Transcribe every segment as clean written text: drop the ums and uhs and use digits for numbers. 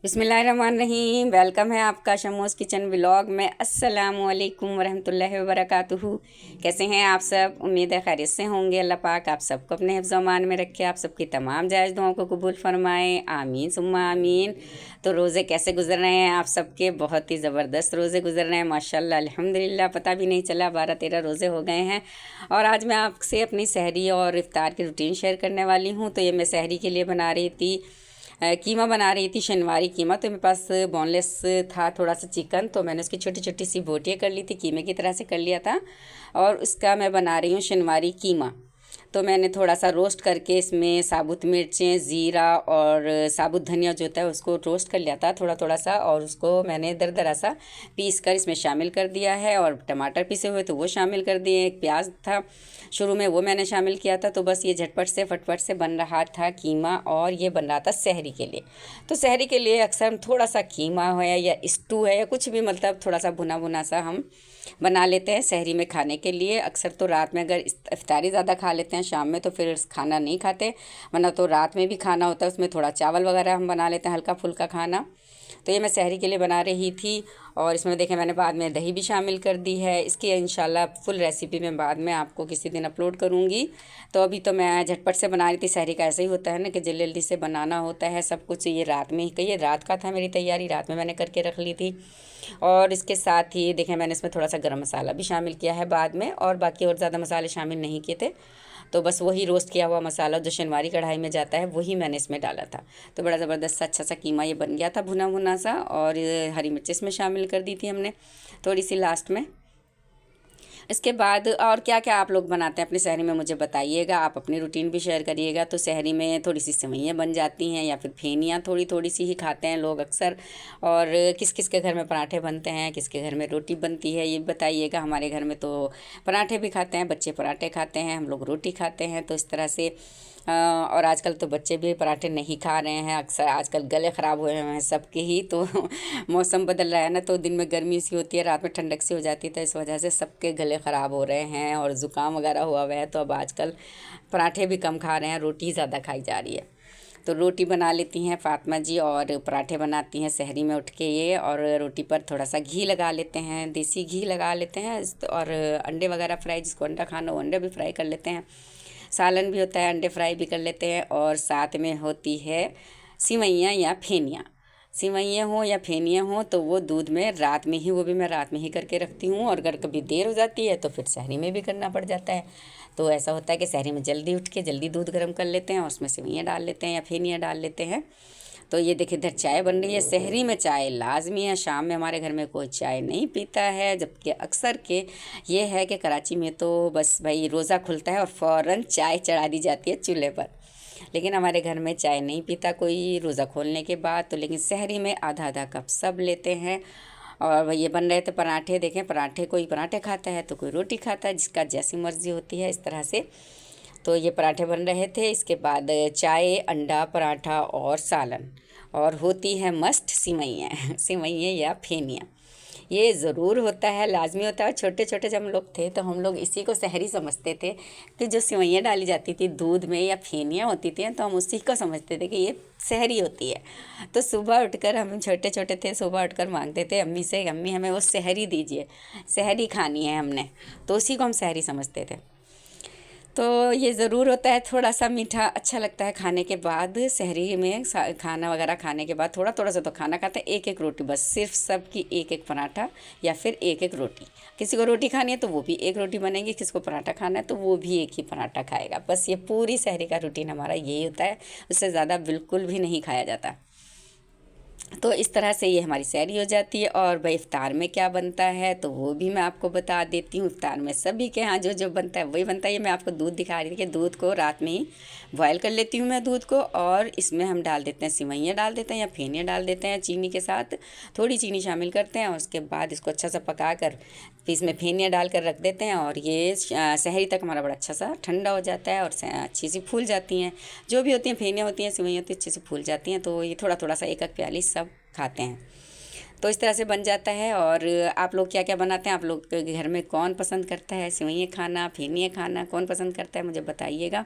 बिस्मिल्लाहिर्रहमानिर्रहीम। वेलकम है आपका शमूस किचन व्लॉग में। अस्सलामुअलैकुम वरहमतुल्लाहि वबरकातुहू। कैसे हैं आप सब? उम्मीद है खैरियत से होंगे। अल्लाह पाक आप सबको अपने हिफ्ज़ अमान में रखे, आप सबकी तमाम जायज़ दुआओं को कबूल फरमाएँ। आमीन सुम्मा आमीन। तो रोज़े कैसे गुजर रहे हैं आप सबके? बहुत ही ज़बरदस्त रोज़े गुजर रहे हैं माशाल्लाह अल्हम्दुलिल्लाह। पता भी नहीं चला 12-13 रोज़े हो गए हैं। और आज मैं आपसे अपनी सहरी और इफ्तार की रूटीन शेयर करने वाली हूँ। तो ये मैं सहरी के लिए बना रही थी, कीमा बना रही थी, शनवारी कीमा। तो मेरे पास बोनलेस था थोड़ा सा चिकन, तो मैंने उसकी छोटी छोटी सी बोटियाँ कर ली थी, कीमे की तरह से कर लिया था। और उसका मैं बना रही हूँ शनवारी कीमा। तो मैंने थोड़ा सा रोस्ट करके इसमें साबुत मिर्चें, ज़ीरा और साबुत धनिया जो होता है उसको रोस्ट कर लिया था थोड़ा थोड़ा सा, और उसको मैंने दरदरा सा पीस कर इसमें शामिल कर दिया है। और टमाटर पीसे हुए तो वो शामिल कर दिए, एक प्याज था शुरू में वो मैंने शामिल किया था। तो बस ये झटपट से फटफट से बन रहा था कीमा, और ये बन रहा था सहरी के लिए। तो सहरी के लिए अक्सर हम थोड़ा सा कीमा है या स्टू है या कुछ भी, मतलब थोड़ा सा भुना भुना सा हम बना लेते हैं सहरी में खाने के लिए। अक्सर तो रात में अगर इफ्तारी ज़्यादा खा लेते हैं, शाम में तो फिर खाना नहीं खाते, वरना तो रात में भी खाना होता है, उसमें थोड़ा चावल वगैरह हम बना लेते हैं, हल्का फुल्का खाना। तो ये मैं सहरी के लिए बना रही थी। और इसमें देखें मैंने बाद में दही भी शामिल कर दी है। इसकी इंशाल्लाह फुल रेसिपी मैं बाद में आपको किसी दिन अपलोड करूँगी। तो अभी तो मैं झटपट से बना रही थी। सहरी का ऐसे ही होता है ना कि जल्दी जल्दी से बनाना होता है सब कुछ। ये रात में ही, कही रात का था मेरी तैयारी, रात में मैंने करके रख ली थी। और इसके साथ ही देखें मैंने इसमें थोड़ा सा गरम मसाला भी शामिल किया है बाद में, और बाकी और ज़्यादा मसाले शामिल नहीं किए थे। तो बस वही रोस्ट किया हुआ मसाला जो शनवारी कढ़ाई में जाता है वही मैंने इसमें डाला था। तो बड़ा ज़बरदस्त सा अच्छा सा कीमा ये बन गया था, भुना भुना सा। और हरी मिर्च इसमें शामिल कर दी थी हमने थोड़ी सी लास्ट में। इसके बाद और क्या क्या आप लोग बनाते हैं अपनी सहरी में मुझे बताइएगा, आप अपनी रूटीन भी शेयर करिएगा। तो सहरी में थोड़ी सी सेवइयाँ बन जाती हैं, या फिर फेनियाँ थोड़ी थोड़ी सी ही खाते हैं लोग अक्सर। और किस किस के घर में पराठे बनते हैं, किसके घर में रोटी बनती है, ये बताइएगा। हमारे घर में तो पराठे भी खाते हैं, बच्चे पराठे खाते हैं, हम लोग रोटी खाते हैं। तो इस तरह से और आजकल तो बच्चे भी पराठे नहीं खा रहे हैं अक्सर, आजकल गले ख़राब हुए हैं सबके ही। तो मौसम बदल रहा है ना, तो दिन में गर्मी सी होती है, रात में ठंडक सी हो जाती है, तो इस वजह से सबके गले ख़राब हो रहे हैं और ज़ुकाम वगैरह हुआ हुआ है। तो अब आजकल पराठे भी कम खा रहे हैं, रोटी ज़्यादा खाई जा रही है। तो रोटी बना लेती हैं फ़ातिमा जी, और पराठे बनाती हैं सहरी में उठ के ये। और रोटी पर थोड़ा सा घी लगा लेते हैं, देसी घी लगा लेते हैं। और अंडे वगैरह फ्राई, जिसको अंडा खाना हो अंडे भी फ्राई कर लेते हैं। सालन भी होता है, अंडे फ्राई भी कर लेते हैं। और साथ में होती है सिवैयाँ या फेनियाँ। सिवैयाँ हों या फेनियाँ हों तो वो दूध में रात में ही, वो भी मैं रात में ही करके रखती हूँ। और अगर कभी देर हो जाती है तो फिर सहरी में भी करना पड़ जाता है। तो ऐसा होता है कि सहरी में जल्दी उठ के जल्दी दूध गर्म कर लेते हैं और उसमें सेवइयाँ डाल लेते हैं या फेनियाँ डाल लेते हैं। तो ये देखिए इधर चाय बन रही है। सहरी में चाय लाजमी है, शाम में हमारे घर में कोई चाय नहीं पीता है। जबकि अक्सर के ये है कि कराची में तो बस भाई रोज़ा खुलता है और फ़ौरन चाय चढ़ा दी जाती है चूल्हे पर। लेकिन हमारे घर में चाय नहीं पीता कोई रोज़ा खोलने के बाद। तो लेकिन सहरी में आधा आधा कप सब लेते हैं। और ये बन रहे थे पराठे, देखें पराठे, कोई पराठे खाता है तो कोई रोटी खाता है, जिसका जैसी मर्ज़ी होती है इस तरह से। तो ये पराठे बन रहे थे। इसके बाद चाय, अंडा, पराठा और सालन, और होती है मस्त सिवैयाँ सिवैयाँ या फेनियाँ। ये ज़रूर होता है, लाजमी होता है। छोटे छोटे जब हम लोग थे तो हम लोग इसी को सहरी समझते थे, कि जो सिवैयाँ डाली जाती थी दूध में या फेनियाँ होती थी, तो हम उसी को समझते थे कि ये सहरी होती है। तो सुबह उठकर, हम छोटे छोटे थे, सुबह उठकर मांगते थे अम्मी से, अम्मी हमें वो सहरी दीजिए, सहरी खानी है हमने। तो उसी को हम सहरी समझते थे। तो ये ज़रूर होता है, थोड़ा सा मीठा अच्छा लगता है खाने के बाद। सहरी में खाना वगैरह खाने के बाद थोड़ा थोड़ा सा तो खाना खाते हैं, एक एक रोटी बस, सिर्फ सबकी एक एक पराठा या फिर एक एक रोटी। किसी को रोटी खानी है तो वो भी एक रोटी बनेगी, किसी को पराठा खाना है तो वो भी एक ही पराठा खाएगा। बस ये पूरी सहरी का रूटीन हमारा यही होता है, उससे ज़्यादा बिल्कुल भी नहीं खाया जाता। तो इस तरह से ये हमारी सैरी हो जाती है। और भाई इफ़्तार में क्या बनता है तो वो भी मैं आपको बता देती हूँ। इफ़्तार में सभी के यहाँ जो जो बनता है वही बनता है। ये मैं आपको दूध दिखा रही थी कि दूध को रात में ही बॉयल कर लेती हूँ मैं दूध को, और इसमें हम डाल देते हैं सिवैयाँ डाल देते हैं या फेनियाँ डाल देते हैं चीनी के साथ, थोड़ी चीनी शामिल करते हैं। और उसके बाद इसको अच्छा सा पका कर फिर इसमें फेनियाँ डाल कर रख देते हैं। और ये सहरी तक हमारा बड़ा अच्छा सा ठंडा हो जाता है और अच्छी सी फूल जाती हैं। जो भी होती हैं फेनियाँ होती हैं, सिवैयाँ होती हैं, अच्छे से फूल जाती हैं। तो ये थोड़ा थोड़ा सा एक एक प्याली सब खाते हैं। तो इस तरह से बन जाता है। और आप लोग क्या क्या बनाते हैं, आप लोग के घर में कौन पसंद करता है सेवइयाँ खाना, फेनियाँ खाना, कौन पसंद करता है मुझे बताइएगा।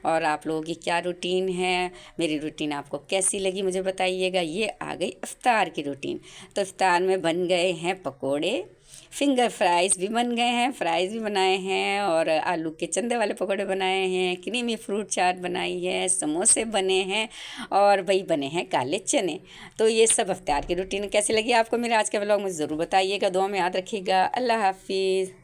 और आप लोगों की क्या रूटीन है, मेरी रूटीन आपको कैसी लगी मुझे बताइएगा। ये आ गई इफ्तार की रूटीन। तो इफ्तार में बन गए हैं पकोड़े, फिंगर फ्राइज़ भी बन गए हैं, फ्राइज़ भी बनाए हैं, और आलू के चंदे वाले पकौड़े बनाए हैं, क्रीमी फ्रूट चाट बनाई है, समोसे बने हैं, और वही बने हैं काले चने। तो ये सब इफ्तार की रूटीन कैसी लगी आपको मेरे आज के व्लॉग, मुझे ज़रूर बताइएगा। दुआ में याद रखिएगा। अल्लाह हाफिज़।